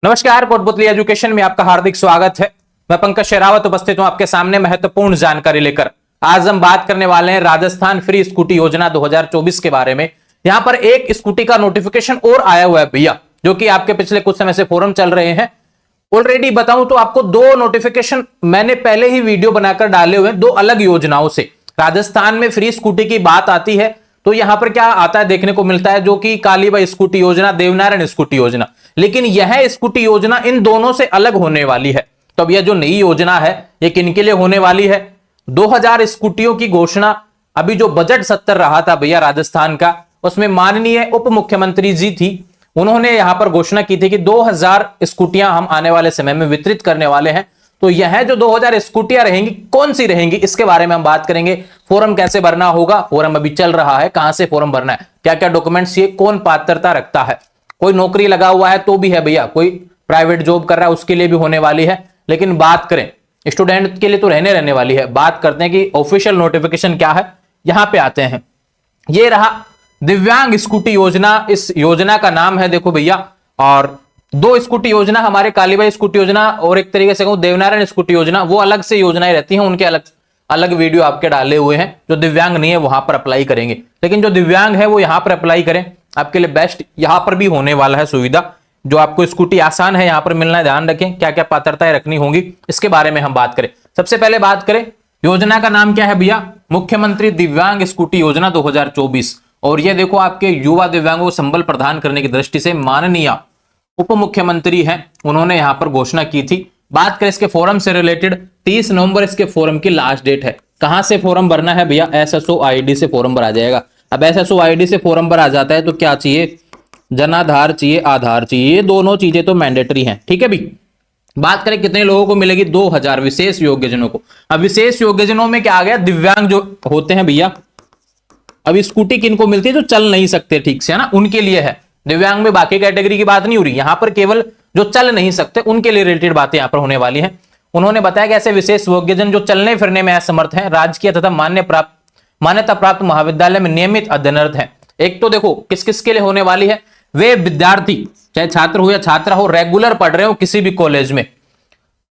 नमस्कार, कोटपुतली एजुकेशन में आपका हार्दिक स्वागत है। मैं पंकज शेरावत उपस्थित हूं आपके सामने महत्वपूर्ण जानकारी लेकर। आज हम बात करने वाले हैं राजस्थान फ्री स्कूटी योजना 2024 के बारे में। यहां पर एक स्कूटी का नोटिफिकेशन और आया हुआ है भैया, जो कि आपके पिछले कुछ समय से फोरम चल रहे हैं। ऑलरेडी बताऊं तो आपको दो नोटिफिकेशन मैंने पहले ही वीडियो बनाकर डाले हुए हैं, दो अलग योजनाओं से। राजस्थान में फ्री स्कूटी की बात आती है तो यहां पर क्या आता है देखने को मिलता है, जो कि कालीबाई स्कूटी योजना, देवनारायण स्कूटी योजना। लेकिन यह स्कूटी योजना इन दोनों से अलग होने वाली है। तो अब यह जो नई योजना है ये किनके लिए होने वाली है? 2000 स्कूटियों की घोषणा अभी जो बजट सत्र रहा था भैया राजस्थान का, उसमें माननीय उप मुख्यमंत्री जी थी, उन्होंने यहां पर घोषणा की थी कि 2000 स्कूटियां हम आने वाले समय में वितरित करने वाले हैं। तो यह जो 2000 स्कूटियां रहेंगी, कौन सी रहेंगी, इसके बारे में हम बात करेंगे। फॉर्म कैसे भरना होगा, फॉर्म अभी चल रहा है, कहां से फॉर्म भरना है, क्या क्या डॉक्यूमेंट्स चाहिए, कौन पात्रता रखता है, कोई नौकरी लगा हुआ है तो भी है भैया, कोई प्राइवेट जॉब कर रहा है उसके लिए भी होने वाली है। लेकिन बात करें स्टूडेंट के लिए तो रहने वाली है। बात करते हैं कि ऑफिशियल नोटिफिकेशन क्या है, यहां पे आते हैं। ये रहा दिव्यांग स्कूटी योजना, इस योजना का नाम है देखो भैया। और दो स्कूटी योजना, हमारे कालीबाई स्कूटी योजना और एक तरीके से कहूं देवनारायण स्कूटी योजना, वो अलग से योजनाएं रहती हैं, उनके अलग अलग वीडियो आपके डाले हुए हैं। जो दिव्यांग नहीं है वहां पर अप्लाई करेंगे, लेकिन जो दिव्यांग है वो यहां पर अप्लाई करें, आपके लिए बेस्ट यहां पर भी होने वाला है सुविधा। जो आपको स्कूटी आसान है यहां पर मिलना है, ध्यान रखें क्या क्या पात्रताएं रखनी होंगी, इसके बारे में हम बात करें। सबसे पहले बात करें योजना का नाम क्या है भैया, मुख्यमंत्री दिव्यांग स्कूटी योजना 2024। और ये देखो आपके युवा दिव्यांगों को संबल प्रदान करने की दृष्टि से माननीय उप मुख्यमंत्री हैं, उन्होंने यहां पर घोषणा की थी। बात करें इसके फोरम से रिलेटेड, 30 नवंबर इसके फोरम की लास्ट डेट है। कहां से फॉर्म भरना है भैया, एसएसओ आईडी से फॉर्म भरा जाएगा। अब एसएसओ आईडी से फॉर्म भरा जाता है तो क्या चाहिए, जनाधार चाहिए, आधार चाहिए, ये दोनों चीजें तो मैंडेटरी हैं, ठीक है भी। बात करें कितने लोगों को मिलेगी, 2000 विशेष योग्यजनों को। अब विशेष योग्यजनों में क्या आ गया, दिव्यांग जो होते हैं भैया। अब स्कूटी किनको मिलती है, जो चल नहीं सकते ठीक से, है ना, उनके लिए है। दिव्यांग में बाकी कैटेगरी की बात नहीं हो रही, यहां पर केवल जो चल नहीं सकते उनके लिए रिलेटेड बातें यहां पर होने वाली हैं। उन्होंने बताया कि ऐसे विशेष योग्यजन जो चलने फिरने में असमर्थ हैं, राजकीय तथा मान्यता प्राप्त महाविद्यालय में नियमित अध्ययनरत हैं। एक तो देखो किस किस के लिए होने वाली है, वे विद्यार्थी चाहे छात्र हो या छात्रा हो, रेगुलर पढ़ रहे हो किसी भी कॉलेज में,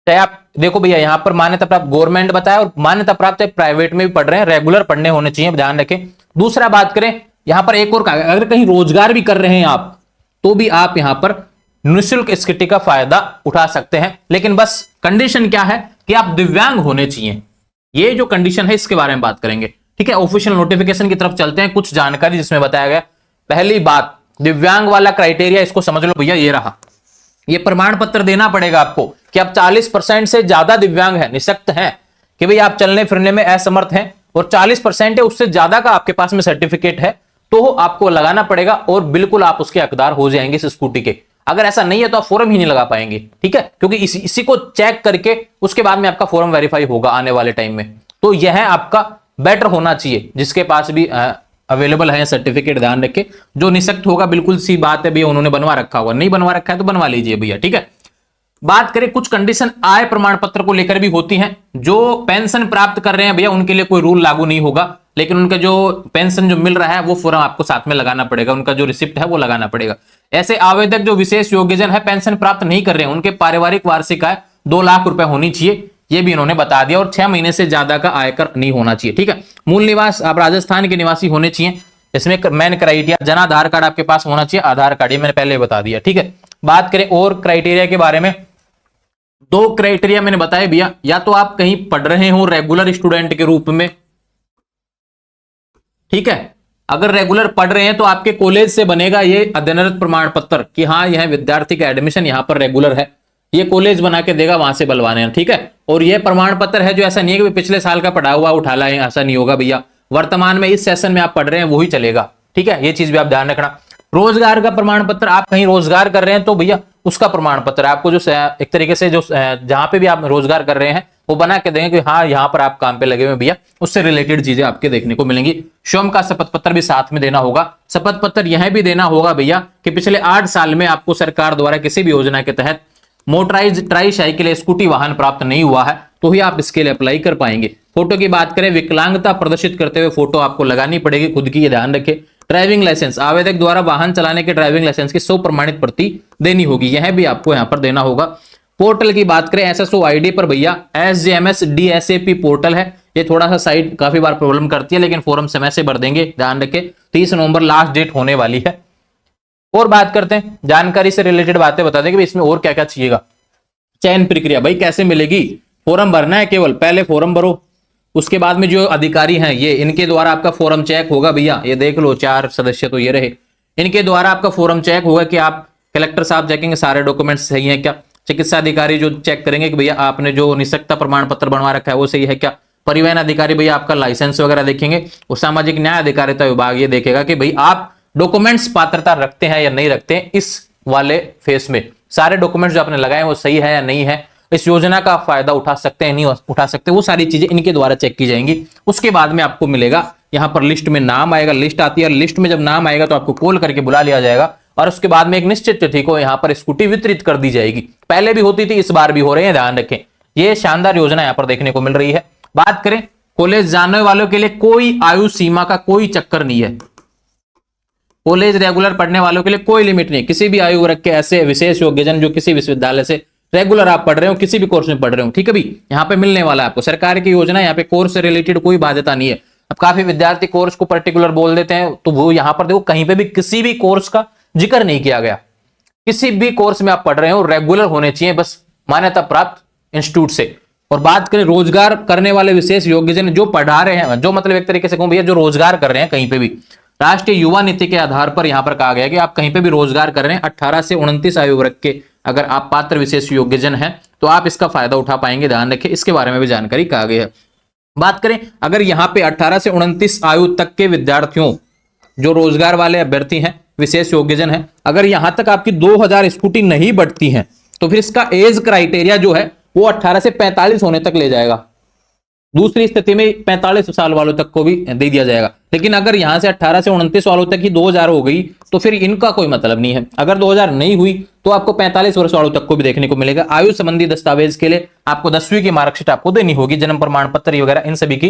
चाहे आप देखो भैया यहां पर मान्यता प्राप्त गवर्नमेंट बताया, और मान्यता प्राप्त प्राइवेट में भी पढ़ रहे हैं, रेगुलर पढ़ने होने चाहिए, ध्यान रखें। दूसरा बात करें यहां पर एक और, अगर कहीं रोजगार भी कर रहे हैं आप तो भी आप यहां पर निःशुल्क स्कूटी का फायदा उठा सकते हैं। लेकिन बस कंडीशन क्या है कि आप दिव्यांग होने चाहिए, ये जो कंडीशन है इसके बारे में बात करेंगे, ठीक है। ऑफिशियल नोटिफिकेशन की तरफ चलते हैं, कुछ जानकारी जिसमें बताया गया। पहली बात, दिव्यांग वाला क्राइटेरिया इसको समझ लो भैया, ये रहा। ये प्रमाण पत्र देना पड़ेगा आपको कि आप 40% से ज्यादा दिव्यांग है, निःशक्त हैं, कि भाई आप चलने फिरने में असमर्थ हैं, और 40% है उससे ज्यादा का आपके पास में सर्टिफिकेट है, तो आपको लगाना पड़ेगा और बिल्कुल आप उसके हकदार हो जाएंगे इस स्कूटी के। अगर ऐसा नहीं है तो आप फॉर्म ही नहीं लगा पाएंगे, ठीक है, क्योंकि इसी को चेक करके उसके बाद में आपका फॉर्म वेरीफाई होगा आने वाले टाइम में। तो यह आपका बेटर होना चाहिए, जिसके पास भी अवेलेबल है सर्टिफिकेट, ध्यान रखें। जो निःशक्त होगा बिल्कुल सी बात है भैया, उन्होंने बनवा रखा होगा, नहीं बनवा रखा है तो बनवा लीजिए भैया, ठीक है। बात करें कुछ कंडीशन आय प्रमाण पत्र को लेकर भी होती हैं। जो पेंशन प्राप्त कर रहे हैं भैया उनके लिए कोई रूल लागू नहीं होगा, लेकिन उनका जो पेंशन जो मिल रहा है वो फॉर्म आपको साथ में लगाना पड़ेगा, उनका जो रिसिप्ट है वो लगाना पड़ेगा। ऐसे आवेदक जो विशेष योग्यजन है, पेंशन प्राप्त नहीं कर रहे हैं, उनके पारिवारिक वार्षिक आय 2 लाख रुपए होनी चाहिए, ये भी इन्होंने बता दिया, और 6 महीने से ज्यादा का आयकर नहीं होना चाहिए, ठीक है। मूल निवास आप राजस्थान के निवासी होने चाहिए, इसमें main criteria. Jan Aadhaar card आपके पास होना चाहिए, आधार कार्ड ये मैंने पहले बता दिया, ठीक है। बात करें और क्राइटेरिया के बारे में, 2 क्राइटेरिया मैंने बताया भैया, या तो आप कहीं पढ़ रहे हो रेगुलर स्टूडेंट के रूप में, ठीक है। अगर रेगुलर पढ़ रहे हैं तो आपके कॉलेज से बनेगा ये अध्ययनरत प्रमाण पत्र कि हाँ यह विद्यार्थी का एडमिशन यहां पर रेगुलर है, ये कॉलेज बना के देगा, वहां से बलवाने हैं, ठीक है। और ये प्रमाण पत्र है जो ऐसा नहीं है कि पिछले साल का पढ़ा हुआ उठा लाए, ऐसा नहीं होगा भैया। वर्तमान में इस सेशन में आप पढ़ रहे हैं वही चलेगा, ठीक है, ये चीज भी आप ध्यान रखना। रोजगार का प्रमाण पत्र, आप कहीं रोजगार कर रहे हैं तो भैया उसका प्रमाण पत्र आपको जो एक तरीके से जो जहां पे भी आप रोजगार कर रहे हैं वो बना के देंगे कि हाँ यहाँ पर आप काम पे लगे हुए भैया, उससे रिलेटेड चीजें आपके देखने को मिलेंगी। स्वयं का शपथ पत्र भी साथ में देना होगा। शपथ पत्र यह भी देना होगा भैया कि पिछले 8 साल में आपको सरकार द्वारा किसी भी योजना के तहत मोटराइज ट्राईसाइकिल स्कूटी वाहन प्राप्त नहीं हुआ है, तो ही आप इसके लिए अप्लाई कर पाएंगे। फोटो की बात करें, विकलांगता प्रदर्शित करते हुए फोटो आपको लगानी पड़ेगी खुद की, ये ध्यान रखें। ड्राइविंग लाइसेंस, आवेदक द्वारा वाहन चलाने के ड्राइविंग लाइसेंस की 100 प्रमाणित प्रति देनी होगी, यह भी आपको यहां पर देना होगा। पोर्टल की बात करें एसएसओ आईडी पर भैया SJMS DSAP पोर्टल है, ये थोड़ा सा साइट काफी बार प्रॉब्लम करती है, लेकिन फॉर्म समय से भर देंगे, ध्यान रखें 30 नवंबर लास्ट डेट होने वाली है। और बात करते हैं जानकारी से रिलेटेड बातें बता दें कि इसमें और क्या क्या चाहिएगा। चयन प्रक्रिया भाई कैसे मिलेगी, फॉर्म भरना है, केवल पहले फॉर्म भरो, उसके बाद में जो अधिकारी हैं ये इनके द्वारा आपका फॉर्म चेक होगा भैया, ये देख लो 4 सदस्य तो ये रहे, इनके द्वारा आपका फॉर्म चेक होगा कि आप कलेक्टर साहब चेकेंगे सारे डॉक्यूमेंट्स सही हैं क्या, चिकित्सा अधिकारी जो चेक करेंगे कि भैया आपने जो निःशक्तता प्रमाण पत्र बनवा रखा है वो सही है क्या, परिवहन अधिकारी भैया आपका लाइसेंस वगैरह देखेंगे, और सामाजिक न्याय अधिकारिता विभाग ये देखेगा कि भाई आप डॉक्यूमेंट्स पात्रता रखते हैं या नहीं रखते हैं, इस वाले फेस में सारे डॉक्यूमेंट्स जो आपने लगाए वो सही है या नहीं है, इस योजना का फायदा उठा सकते हैं नहीं उठा सकते, वो सारी चीजें इनके द्वारा चेक की जाएंगी। उसके बाद में आपको मिलेगा यहां पर लिस्ट में नाम आएगा, लिस्ट आती है, लिस्ट में जब नाम आएगा तो आपको कॉल करके बुला लिया जाएगा और उसके बाद में एक निश्चित तिथि को यहां पर स्कूटी वितरित कर दी जाएगी। पहले भी होती थी, इस बार भी हो रही है, ध्यान रखें। ये शानदार योजना यहां पर देखने को मिल रही है। बात करें कॉलेज जाने वालों के लिए कोई आयु सीमा का कोई चक्कर नहीं है, कॉलेज रेगुलर पढ़ने वालों के लिए कोई लिमिट नहीं, किसी भी आयु वर्ग के ऐसे विशेष योग्यजन जो किसी विश्वविद्यालय से रेगुलर आप पढ़ रहे हो, किसी भी कोर्स में पढ़ रहे हो, ठीक है भी, यहाँ पे मिलने वाला है आपको। सरकार की योजना, यहाँ पे कोर्स से रिलेटेड कोई बाध्यता नहीं है। अब काफी विद्यार्थी कोर्स को पर्टिकुलर बोल देते हैं, तो वो यहाँ पर देखो कहीं पे भी किसी भी कोर्स का जिक्र नहीं किया गया। किसी भी कोर्स में आप पढ़ रहे हो रेगुलर होने चाहिए, बस मान्यता प्राप्त इंस्टीट्यूट से। और बात करें रोजगार करने वाले विशेष योग्यजन जो पढ़ा रहे हैं, जो मतलब एक तरीके से कहूं भैया जो रोजगार कर रहे हैं कहीं पे भी, राष्ट्रीय युवा नीति के आधार पर यहां पर कहा गया कि आप कहीं पे भी रोजगार कर रहे हैं, 18 से 29 आयु वर्ग के अगर आप पात्र विशेष योग्यजन हैं तो आप इसका फायदा उठा पाएंगे, ध्यान रखें, इसके बारे में भी जानकारी कहा गया है। बात करें अगर यहां पे 18 से 29 आयु तक के विद्यार्थियों जो रोजगार वाले अभ्यर्थी हैं, विशेष योग्यजन हैं, अगर यहां तक आपकी 2000 स्कूटी नहीं बढ़ती हैं तो फिर इसका एज क्राइटेरिया जो है वो 18 से 45 होने तक ले जाएगा। दूसरी स्थिति में 45 साल वालों तक को भी दे दिया जाएगा। लेकिन अगर यहां से 18 से 29 वालों तक ही 2000 हो गई तो फिर इनका कोई मतलब नहीं है। अगर 2000 नहीं हुई तो आपको 45 वर्ष वालों तक को भी देखने को मिलेगा। आयु संबंधी दस्तावेज के लिए आपको 10वीं की मार्कशीट आपको देनी होगी, जन्म प्रमाण पत्र वगैरह इन सभी की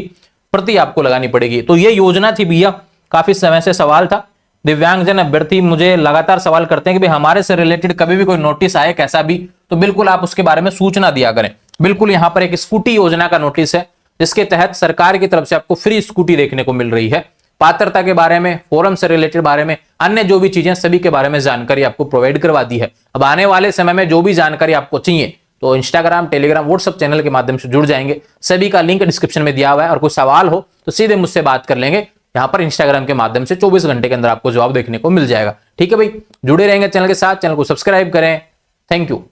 प्रति आपको लगानी पड़ेगी। तो ये योजना थी भैया, काफी समय से सवाल था। दिव्यांगजन अभ्यर्थी मुझे लगातार सवाल करते हैं कि भाई हमारे से रिलेटेड कभी भी कोई नोटिस आए कैसा भी, तो बिल्कुल आप उसके बारे में सूचना दिया करें। बिल्कुल यहाँ पर एक स्कूटी योजना का नोटिस है जिसके तहत सरकार की तरफ से आपको फ्री स्कूटी देखने को मिल रही है। पात्रता के बारे में, फॉर्म से रिलेटेड बारे में, अन्य जो भी चीजें सभी के बारे में जानकारी आपको प्रोवाइड करवा दी है। अब आने वाले समय में जो भी जानकारी आपको चाहिए तो इंस्टाग्राम, टेलीग्राम, व्हाट्सएप चैनल के माध्यम से जुड़ जाएंगे। सभी का लिंक डिस्क्रिप्शन में दिया हुआ है और कोई सवाल हो तो सीधे मुझसे बात कर लेंगे। यहाँ पर इंस्टाग्राम के माध्यम से 24 घंटे के अंदर आपको जवाब देखने को मिल जाएगा। ठीक है भाई, जुड़े रहेंगे चैनल के साथ, चैनल को सब्सक्राइब करें। Thank you.